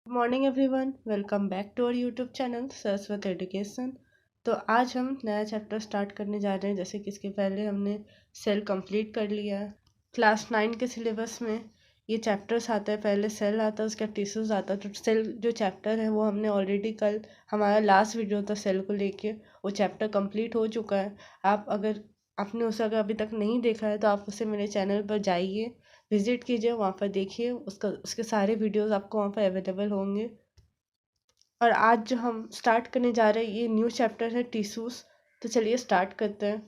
Good morning everyone, welcome back to our YouTube channel Saraswat education. तो आज हम नया चैप्टर स्टार्ट करने जा रहे हैं। जैसे कि इसके पहले हमने सेल कंप्लीट कर लिया है। क्लास 9 के सिलेबस में ये चैप्टर्स आता है। पहले सेल आता है, उसका टिश्यूज आता है। तो सेल जो चैप्टर है वो हमने ऑलरेडी कल, हमारा लास्ट वीडियो था सेल को लेके, वो चैप्टर कंप्लीट हो चुका है। आप अगर आपने उसे अगर अभी तक नहीं देखा है तो आप उसे मेरे चैनल पर जाइए, विजिट कीजिए, वहाँ पर देखिए। उसके सारे वीडियोस आपको वहाँ पर अवेलेबल होंगे। और आज जो हम स्टार्ट करने जा रहे हैं ये न्यू चैप्टर है टिश्यूज। तो चलिए स्टार्ट करते हैं।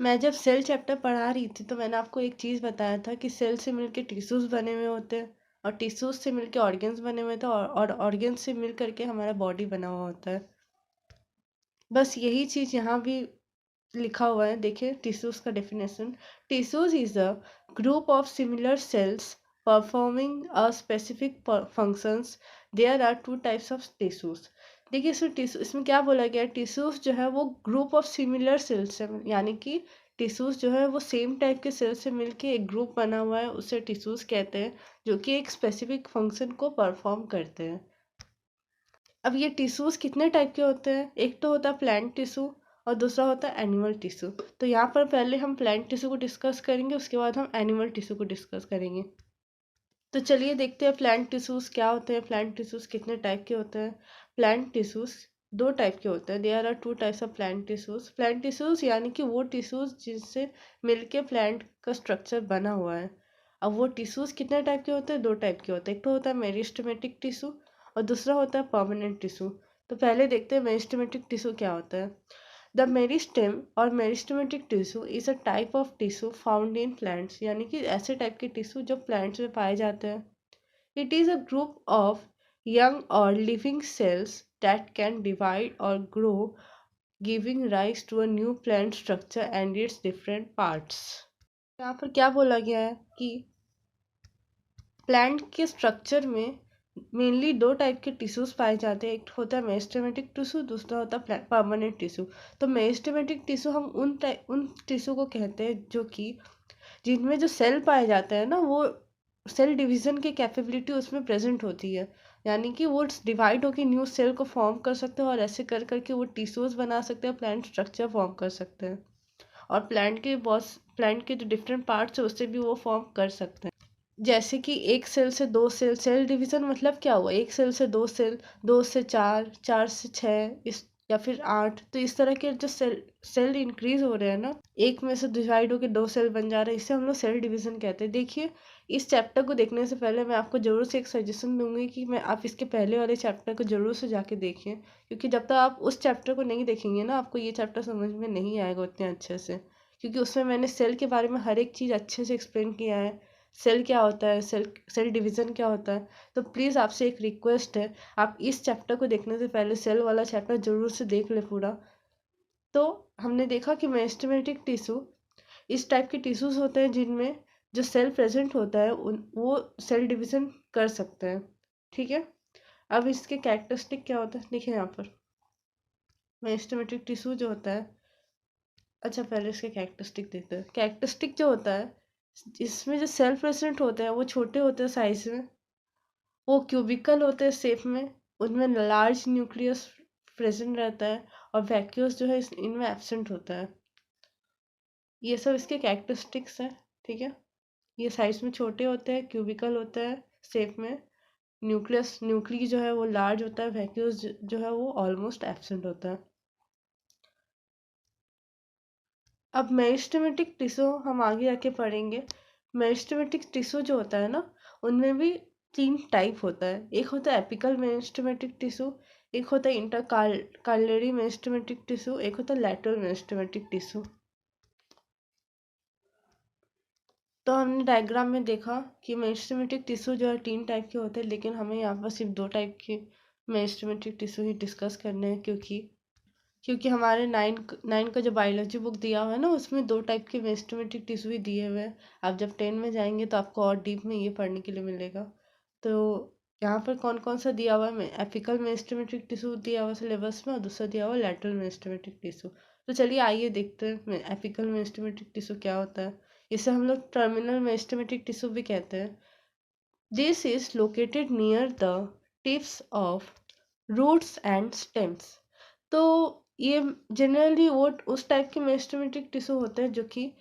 मैं जब सेल चैप्टर पढ़ा रही थी तो मैंने आपको एक चीज़ बताया था कि सेल से मिलके टिश्यूज बने हुए होते हैं, और टिश्यूज से मिलके ऑर्गन्स बने हुए थे, और ऑर्गन्स से मिल करके हमारा बॉडी बना हुआ होता है। बस यही चीज़ यहाँ भी लिखा हुआ है। देखिए टिश्यूज का definition. Tissues is a group of similar cells performing a specific functions. There are two types of tissues. देखिए इसमें टिश्यू, इसमें क्या बोला गया है, टिश्यूज जो है वो ग्रुप ऑफ सिमिलर सेल्स है, यानी कि टिश्यूज जो है वो सेम टाइप के सेल से मिलके एक ग्रुप बना हुआ है, उसे टिश्यूज कहते हैं, जो कि एक स्पेसिफिक फंक्शन को परफॉर्म करते हैं। अब ये टिश्यूज कितने टाइप के होते हैं, एक तो होता है प्लांट टिश्यू और दूसरा होता है एनिमल टिश्यू। तो यहाँ पर पहले हम प्लांट टिश्यू को डिस्कस करेंगे, उसके बाद हम एनिमल टिश्यू को डिस्कस करेंगे। तो चलिए देखते हैं प्लांट टिश्यूज क्या होते हैं, प्लांट टिश्यूज कितने टाइप के होते हैं। प्लांट टिश्यूज दो टाइप के होते हैं। There are two types of plant tissues. Plant tissues यानी कि वो टिश्यूज जिनसे मिलके प्लांट का स्ट्रक्चर बना हुआ है। अब वो टिश्यूज कितने टाइप के होते हैं, दो टाइप के होते हैं। एक तो होता है मेरिस्टेमेटिक टिश्यू और दूसरा होता है परमानेंट टिश्यू। तो पहले देखते हैं मेरिस्टेमेटिक टिश्यू क्या होता है। द मेरिस्टेम और meristematic tissue is a type of tissue found in plants, यानी कि ऐसे टाइप के टिश्यू जो प्लांट्स में पाए जाते हैं। It is a group of young or living cells that can divide or grow, giving rise to a new plant structure and its different parts। यहाँ पर क्या बोला गया है कि प्लांट के स्ट्रक्चर में मेनली दो टाइप के टिश्यूज पाए जाते हैं। एक होता है मेरिस्टेमेटिक टिश्यू, दूसरा होता है परमानेंट टिश्यू। तो मेरिस्टेमेटिक टिश्यू हम उन टिश्यू को कहते हैं जो कि जिनमें जो सेल पाए जाते हैं ना, वो सेल डिवीजन की कैपेबिलिटी उसमें प्रेजेंट होती है, यानी कि वो डिवाइड होकर न्यू सेल को फॉर्म कर सकते हैं, और ऐसे कर करके वो टिश्यूज बना सकते हैं, प्लांट स्ट्रक्चर फॉर्म कर सकते हैं। और प्लांट के जो डिफरेंट पार्ट्स है उससे भी वो फॉर्म कर सकते हैं। जैसे कि एक सेल से दो सेल, सेल डिवीजन मतलब क्या हुआ, एक सेल से दो सेल, दो से चार, चार से छः, इस या फिर आठ। तो इस तरह के जो सेल इंक्रीज हो रहे हैं ना, एक में से डिवाइड होकर दो सेल बन जा रहे हैं, इसे हम लोग सेल डिवीजन कहते हैं। देखिए इस चैप्टर को देखने से पहले मैं आपको जरूर से एक सजेशन दूंगी कि मैं आप इसके पहले वाले चैप्टर को जरूर से जाके देखिए, क्योंकि जब तक आप उस चैप्टर को नहीं देखेंगे ना, आपको ये चैप्टर समझ में नहीं आएगा उतने अच्छे से। क्योंकि उसमें मैंने सेल के बारे में हर एक चीज़ अच्छे से एक्सप्लेन किया है। सेल क्या होता है, सेल डिवीज़न क्या होता है। तो प्लीज़ आपसे एक रिक्वेस्ट है, आप इस चैप्टर को देखने से पहले सेल वाला चैप्टर ज़रूर से देख ले पूरा। तो हमने देखा कि मेरिस्टेमेटिक टिश्यू इस टाइप के टिश्यूज होते हैं जिनमें जो सेल प्रेजेंट होता है उन वो सेल डिवीज़न कर सकते हैं। ठीक है। अब इसके कैरेक्टरिस्टिक क्या होता है देखिए यहाँ पर। मेरिस्टेमेटिक टिश्यू जो होता है, अच्छा पहले इसके कैरेक्टरिस्टिक देखते हैं। कैरेक्टरिस्टिक जो होता है, इसमें जो सेल प्रेजेंट होते हैं वो छोटे होते हैं साइज में, वो क्यूबिकल होते हैं शेप में, उनमें लार्ज न्यूक्लियस प्रेजेंट रहता है, और वैक्यूल्स जो है इनमें एब्सेंट होता है। ये सब इसके कैरेक्टरिस्टिक्स हैं। ठीक है। ये साइज में छोटे होते हैं, क्यूबिकल होता है शेप में, न्यूक्ली जो है वो लार्ज होता है, वैक्यूल्स जो है वो ऑलमोस्ट एब्सेंट होता है। अब मेरिस्टेमेटिक टिश्यू हम आगे जाके पढ़ेंगे। मेरिस्टेमेटिक टिश्यू जो होता है ना, उनमें भी तीन टाइप होता है। एक होता है एपिकल मेरिस्टेमेटिक टिश्यू, एक होता है इंटरकार्लेरी मेरिस्टेमेटिक टिश्यू, एक होता है लैटरल मेरिस्टेमेटिक टिश्यू। तो हमने डायग्राम में देखा कि मेरिस्टेमेटिक टिश्यू जो है तीन टाइप के होते हैं, लेकिन हमें यहाँ पर सिर्फ दो टाइप के मेरिस्टेमेटिक टिश्यू ही डिस्कस करने हैं, क्योंकि हमारे नाइन का जो बायोलॉजी बुक दिया हुआ है ना, उसमें दो टाइप के मेरिस्टेमेटिक टिश्यू ही दिए हुए हैं। आप जब 10 में जाएंगे तो आपको और डीप में ये पढ़ने के लिए मिलेगा। तो यहाँ पर कौन कौन सा दिया हुआ है, एपिकल मेरिस्टेमेटिक टिश्यू दिया हुआ सिलेबस में, और दूसरा दिया हुआ लैटरल मेरिस्टेमेटिक टिश्यू। तो चलिए आइए देखते हैं एपिकल मेरिस्टेमेटिक टिश्यू क्या होता है। इसे हम लोग टर्मिनल मेरिस्टेमेटिक टिश्यू भी कहते हैं। This is located near the tips of roots and stems. तो ये जनरली वो उस टाइप के मेरिस्टेमेटिक टिश्यू होते हैं जो कि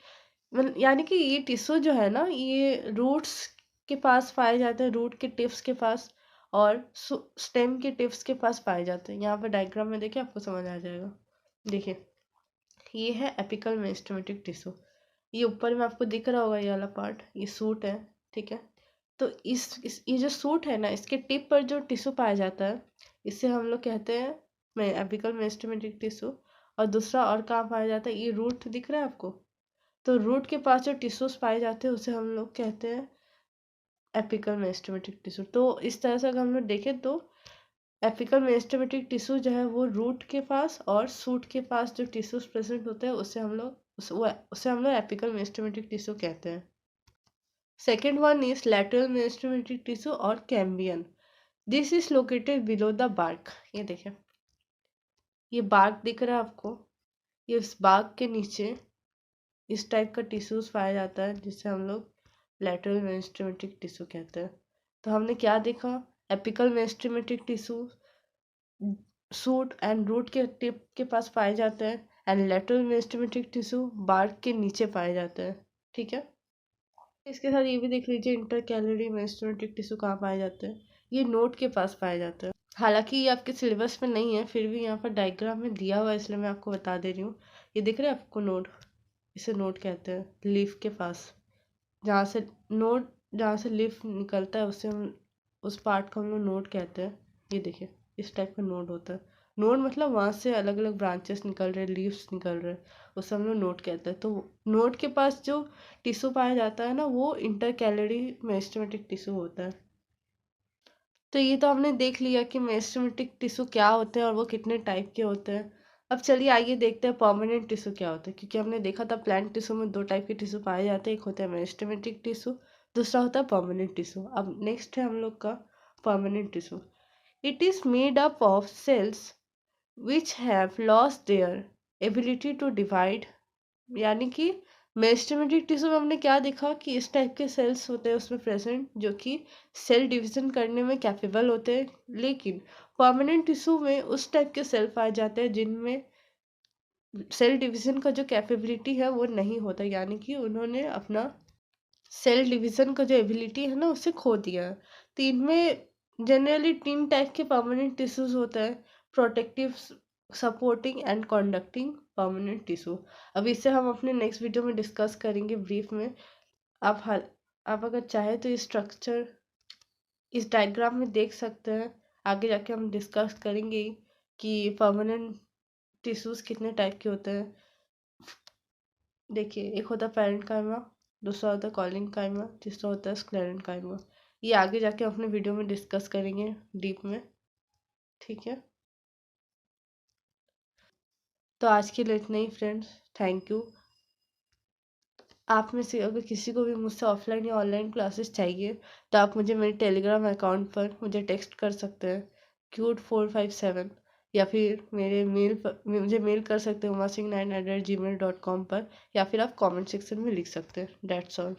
यानी कि ये टिश्यू जो है ना, ये रूट्स के पास पाए जाते हैं, रूट के टिप्स के पास, और स्टेम के टिप्स के पास पाए जाते हैं। यहाँ पर डायग्राम में देखिए, आपको समझ आ जाएगा। देखिए, ये है एपिकल मेरिस्टेमेटिक टिश्यू। ये ऊपर में आपको दिख रहा होगा, ये वाला पार्ट, ये सूट है, ठीक है। तो इस ये जो सूट है ना, इसके टिप पर जो टिश्यू पाया जाता है, इसे हम लोग कहते हैं मैं एपिकल मेरिस्टेमेटिक टिश्यू। और दूसरा और कहाँ पाया जाता है, ये रूट दिख रहा है आपको, तो रूट के पास जो टिश्यूज पाए जाते हैं उसे हम लोग कहते हैं एपिकल मेरिस्टेमेटिक टिश्यू। तो इस तरह से अगर हम लोग देखें तो एपिकल मेरिस्टेमेटिक टिश्यू जो है वो रूट के पास और सूट के पास जो टिश्यूज प्रेजेंट होते हैं उसे हम लोग एपिकल मेरिस्टेमेटिक टिश्यू कहते हैं। Second one is lateral meristematic tissue और cambium. This is located below the bark. ये देखें, ये बार्क दिख रहा है आपको, ये इस बार्क के नीचे इस टाइप का टिश्यूज पाया जाता है जिसे हम लोग लैटरल मेरिस्टेमेटिक टिश्यू कहते हैं। तो हमने क्या देखा, apical meristematic tissue shoot and root के टिप के पास पाए जाते हैं, and lateral meristematic tissue bark के नीचे पाए जाते हैं, ठीक है। इसके साथ ये भी देख लीजिए, इंटर कैलरी मेरिस्टेमेटिक टिश्यू कहाँ पाए जाते हैं, ये नोट के पास पाए जाते हैं। हालांकि ये आपके सिलेबस में नहीं है, फिर भी यहाँ पर डायग्राम में दिया हुआ है, इसलिए मैं आपको बता दे रही हूँ। ये दिख रहा है आपको नोड, इसे नोड कहते हैं लीफ के पास, जहाँ से नोड, जहाँ से लीफ निकलता है उसे हम उस पार्ट को हम लोग नोड कहते हैं। ये देखिए, इस टाइप का नोड होता है। नोड मतलब वहाँ से अलग अलग ब्रांचेस निकल रहे, लीव्स निकल रहे, उसे हम लोग नोड कहते हैं। तो नोड के पास जो टिश्यू पाया जाता है ना, वो इंटर कैलरी मेरिस्टेमेटिक टिश्यू होता है। तो ये तो हमने देख लिया कि मेरिस्टेमेटिक टिश्यू क्या होते हैं और वो कितने टाइप के होते हैं। अब चलिए आइए देखते हैं परमानेंट टिश्यू क्या होता है, क्योंकि हमने देखा था प्लांट टिश्यू में दो टाइप के टिश्यू पाए जाते हैं, एक होता है मेरिस्टेमेटिक टिश्यू, दूसरा होता है परमानेंट टिश्यू। अब नेक्स्ट है हम लोग का permanent tissue. It is made up of cells which have lost their ability to divide. यानी कि मेरिस्टेमेटिक टिश्यू में हमने क्या देखा कि इस टाइप के सेल्स होते हैं उसमें प्रेजेंट, जो कि सेल डिवीजन करने में कैपेबल होते हैं। लेकिन परमानेंट टिश्यू में उस टाइप के सेल पाए जाते हैं जिनमें सेल डिवीजन का जो कैपेबिलिटी है वो नहीं होता, यानी कि उन्होंने अपना सेल डिवीजन का जो एबिलिटी है ना उसे खो दिया है। तो इनमें जनरली तीन टाइप के परमानेंट टिश्यूज होता है, protective, supporting and conducting permanent tissue. अब इसे हम अपने नेक्स्ट वीडियो में डिस्कस करेंगे ब्रीफ में। आप हाल आप अगर चाहे तो ये स्ट्रक्चर इस डायग्राम में देख सकते हैं। आगे जाके हम डिस्कस करेंगे कि परमानेंट टिश्यूज कितने टाइप के होते हैं। देखिए, एक होता है पेरेंट काइमा, दूसरा होता है कॉलिंग काइमा, तीसरा होता है स्क्लेरन काइमा। ये आगे जाके अपने वीडियो में डिस्कस करेंगे डीप में, ठीक है। तो आज के लिए इतना ही फ्रेंड्स, थैंक यू। आप में से अगर किसी को भी मुझसे ऑफलाइन या ऑनलाइन क्लासेस चाहिए तो आप मुझे मेरे टेलीग्राम अकाउंट पर मुझे टेक्स्ट कर सकते हैं, cute457, या फिर मेरे मेल पर मुझे मेल कर सकते हैं umasingnine@gmail.com पर, या फिर आप कमेंट सेक्शन में लिख सकते हैं। That's all.